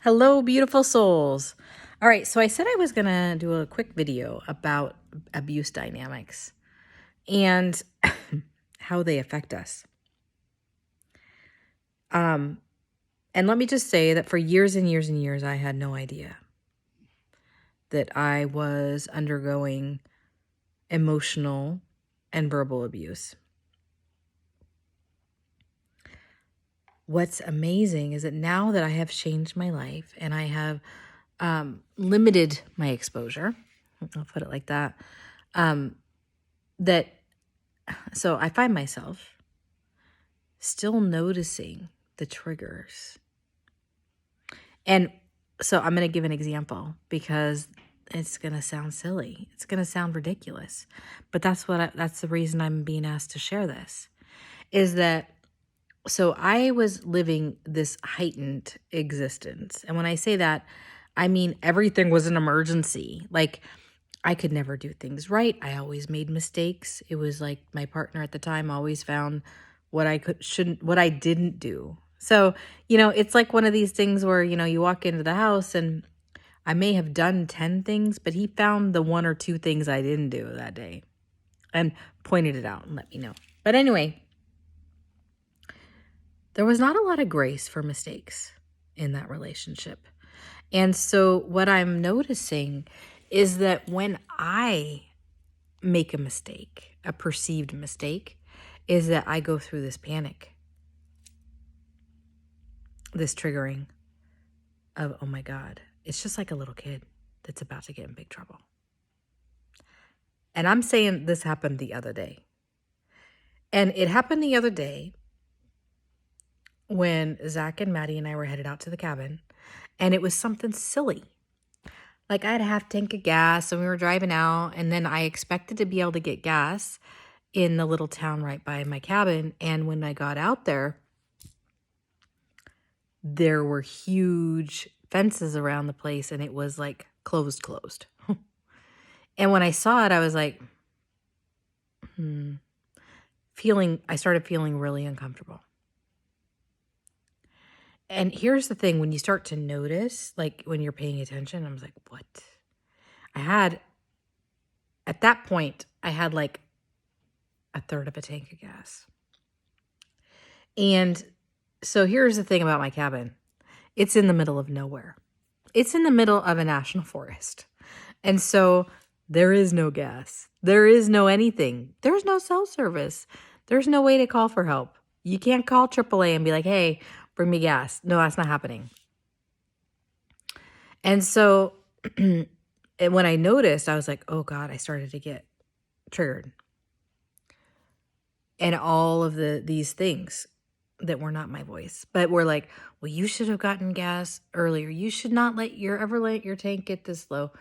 Hello, beautiful souls. All right, so I said I was going to do a quick video about abuse dynamics and how they affect us. And let me just say that for years and years and years, I had no idea that I was undergoing emotional and verbal abuse. What's amazing is that now that I have changed my life and I have limited my exposure, I'll put it like that, so I find myself still noticing the triggers. And so I'm going to give an example because it's going to sound silly. It's going to sound ridiculous. But that's the reason I'm being asked to share this is that so I was living this heightened existence. And when I say that, I mean everything was an emergency. Like I could never do things right. I always made mistakes. It was like my partner at the time always found what I didn't do. So, it's like one of these things where, you walk into the house and I may have done 10 things, but he found the one or two things I didn't do that day and pointed it out and let me know. But anyway, there was not a lot of grace for mistakes in that relationship. And so what I'm noticing is that when I make a mistake, a perceived mistake, is that I go through this panic, this triggering of, oh my God, it's just like a little kid that's about to get in big trouble. And I'm saying this happened the other day. And it happened the other day when Zach and Maddie and I were headed out to the cabin, and it was something silly. Like I had a half tank of gas and we were driving out, and then I expected to be able to get gas in the little town right by my cabin. And when I got out there were huge fences around the place and it was like closed. And when I saw it, I was like, I started feeling really uncomfortable. And here's the thing, when you start to notice, like when you're paying attention, I was like, what? At that point, I had like a third of a tank of gas. And so here's the thing about my cabin. It's in the middle of nowhere. It's in the middle of a national forest. And so there is no gas. There is no anything. There's no cell service. There's no way to call for help. You can't call AAA and be like, hey, bring me gas. No, that's not happening. And so when I noticed, I was like, oh God, I started to get triggered. And all of these things that were not my voice, but were like, well, you should have gotten gas earlier. You should not ever let your tank get this low.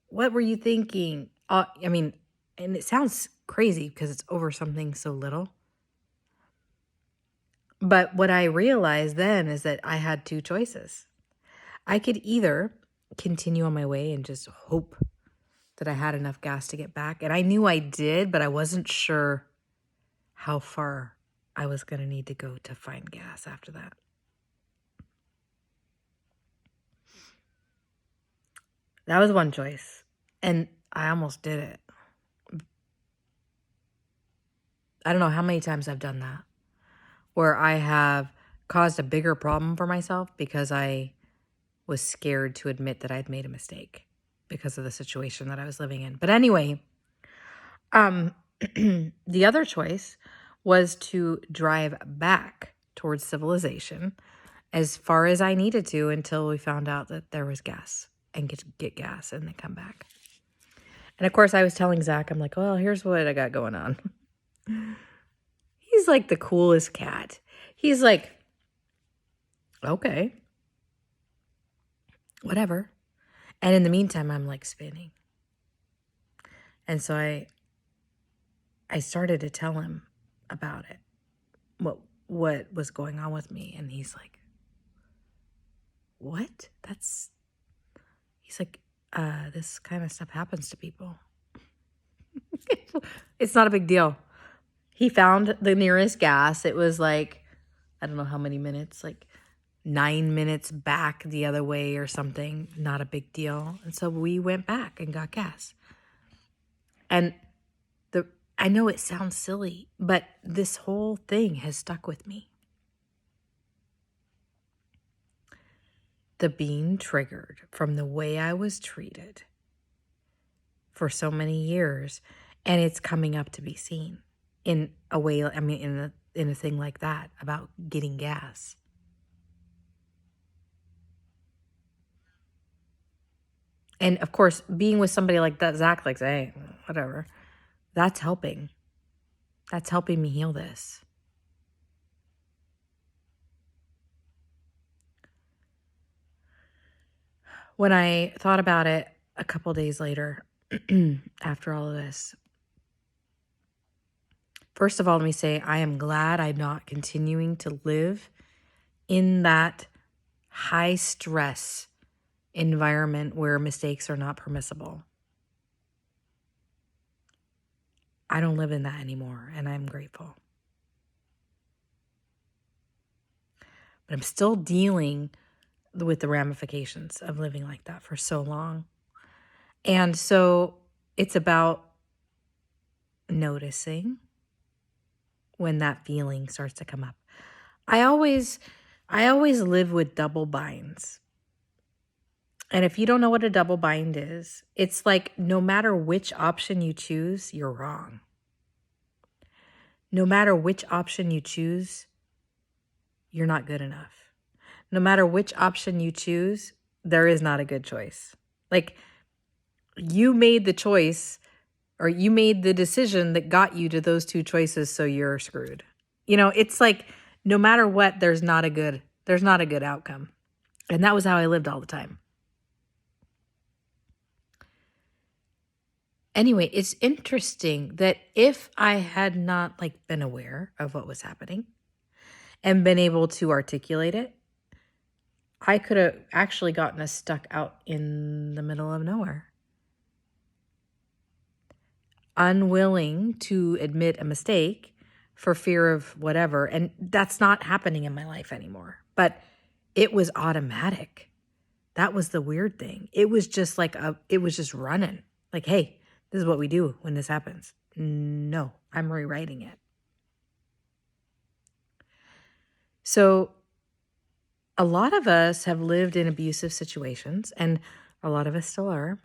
What were you thinking? And it sounds crazy because it's over something so little. But what I realized then is that I had two choices. I could either continue on my way and just hope that I had enough gas to get back. And I knew I did, but I wasn't sure how far I was going to need to go to find gas after that. That was one choice. And I almost did it. I don't know how many times I've done that, where I have caused a bigger problem for myself because I was scared to admit that I'd made a mistake because of the situation that I was living in. But anyway, the other choice was to drive back towards civilization as far as I needed to until we found out that there was gas and get gas and then come back. And of course I was telling Zach, I'm like, well, here's what I got going on. He's like the coolest cat. He's like, okay, whatever. And in the meantime, I'm like spinning. And so I started to tell him about it, what was going on with me. And he's like, what? He's like, this kind of stuff happens to people. It's not a big deal. He found the nearest gas. It was like, I don't know how many minutes, like 9 minutes back the other way or something. Not a big deal. And so we went back and got gas. And I know it sounds silly, but this whole thing has stuck with me. The being triggered from the way I was treated for so many years, and it's coming up to be seen in a way, I mean, in a thing like that about getting gas. And of course, being with somebody like that, Zach, like, hey, whatever, that's helping. That's helping me heal this. When I thought about it a couple days later, after all of this, first of all, let me say I am glad I'm not continuing to live in that high stress environment where mistakes are not permissible. I don't live in that anymore, and I'm grateful. But I'm still dealing with the ramifications of living like that for so long. And so it's about noticing when that feeling starts to come up. I always live with double binds. And if you don't know what a double bind is, it's like no matter which option you choose, you're wrong. No matter which option you choose, you're not good enough. No matter which option you choose, there is not a good choice. Like, you made the choice, or you made the decision that got you to those two choices, so you're screwed. You know, it's like no matter what, there's not a good outcome. And that was how I lived all the time. Anyway, it's interesting that if I had not been aware of what was happening and been able to articulate it, I could have actually gotten us stuck out in the middle of nowhere. Unwilling to admit a mistake for fear of whatever. And that's not happening in my life anymore. But it was automatic. That was the weird thing. It was just it was just running. Like, hey, this is what we do when this happens. No, I'm rewriting it. So a lot of us have lived in abusive situations, and a lot of us still are.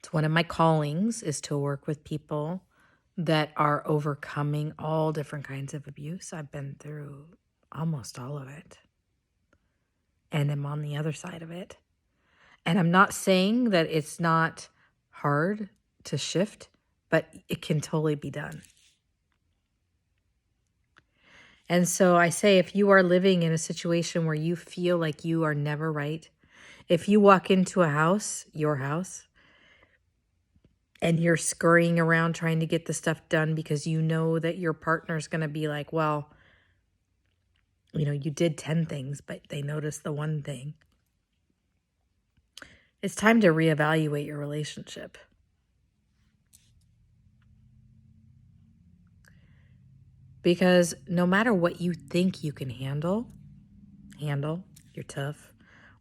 It's one of my callings is to work with people that are overcoming all different kinds of abuse. I've been through almost all of it, and I'm on the other side of it. And I'm not saying that it's not hard to shift, but it can totally be done. And so I say, if you are living in a situation where you feel like you are never right, if you walk into a house, your house, and you're scurrying around trying to get the stuff done because you know that your partner's going to be like, well, you did 10 things, but they noticed the one thing. It's time to reevaluate your relationship. Because no matter what you think you can handle, you're tough,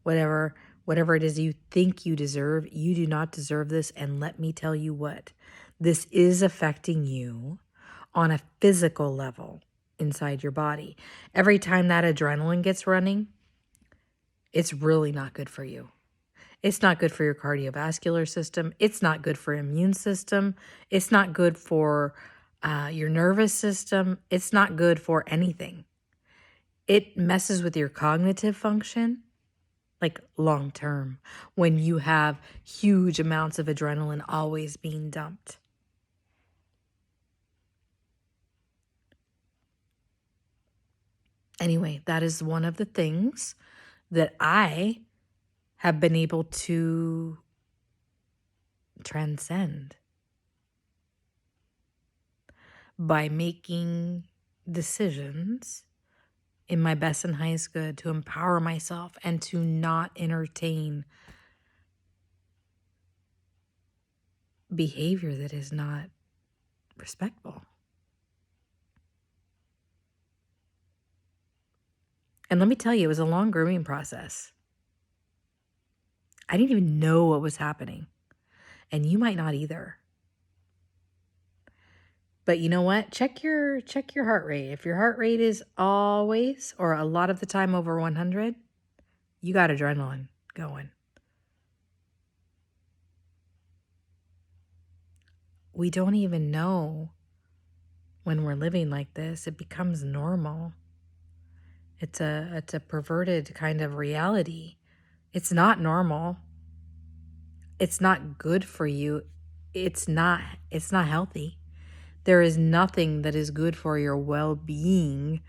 whatever it is you think you deserve, you do not deserve this. And let me tell you what, this is affecting you on a physical level inside your body. Every time that adrenaline gets running, it's really not good for you. It's not good for your cardiovascular system. It's not good for your immune system. It's not good for your nervous system. It's not good for anything. It messes with your cognitive function, long term, when you have huge amounts of adrenaline always being dumped. Anyway, that is one of the things that I have been able to transcend by making decisions in my best and highest good to empower myself and to not entertain behavior that is not respectful. And let me tell you, it was a long grooming process. I didn't even know what was happening. And you might not either. But you know what? Check your heart rate. If your heart rate is always or a lot of the time over 100, you got adrenaline going. We don't even know when we're living like this. It becomes normal. It's a perverted kind of reality. It's not normal. It's not good for you. It's not healthy. There is nothing that is good for your well-being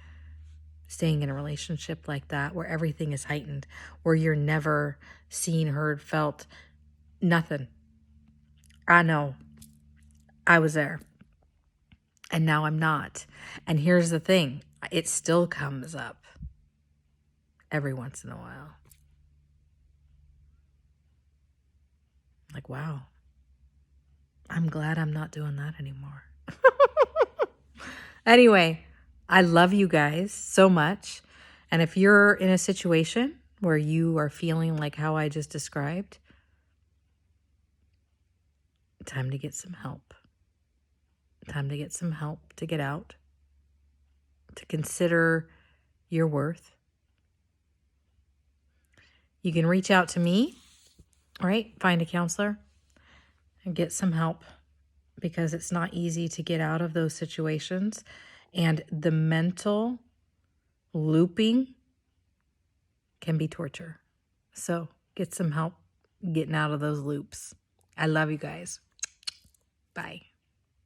staying in a relationship like that, where everything is heightened, where you're never seen, heard, felt, nothing. I know. I was there. And now I'm not. And here's the thing. It still comes up every once in a while. Like, wow. I'm glad I'm not doing that anymore. Anyway, I love you guys so much. And if you're in a situation where you are feeling like how I just described, time to get some help. Time to get some help to get out, to consider your worth. You can reach out to me, right? Find a counselor and get some help, because it's not easy to get out of those situations. And the mental looping can be torture. So get some help getting out of those loops. I love you guys. Bye.